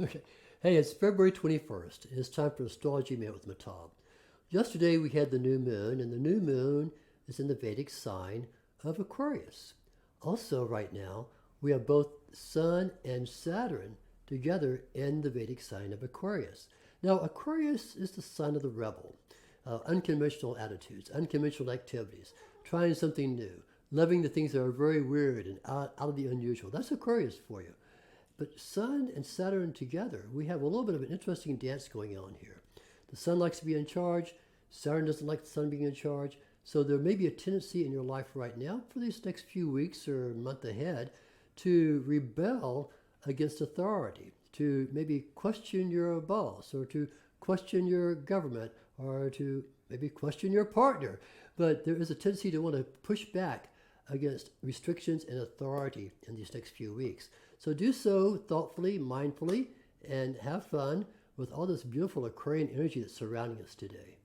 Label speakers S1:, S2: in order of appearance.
S1: Okay. Hey, it's February 21st. It's time for Astrology Minute with Mehtab. Yesterday we had the new moon, and the new moon is in the Vedic sign of Aquarius. Also, right now, we have both Sun and Saturn together in the Vedic sign of Aquarius. Now, Aquarius is the sign of the rebel, unconventional attitudes, unconventional activities, trying something new, loving the things that are very weird and out of the unusual. That's Aquarius for you. But Sun and Saturn together, we have a little bit of an interesting dance going on here. The Sun likes to be in charge. Saturn doesn't like the Sun being in charge. So there may be a tendency in your life right now for these next few weeks or month ahead to rebel against authority, to maybe question your boss or to question your government or to maybe question your partner. But there is a tendency to want to push back against restrictions and authority in these next few weeks. So do so thoughtfully, mindfully, and have fun with all this beautiful Aquarian energy that's surrounding us today.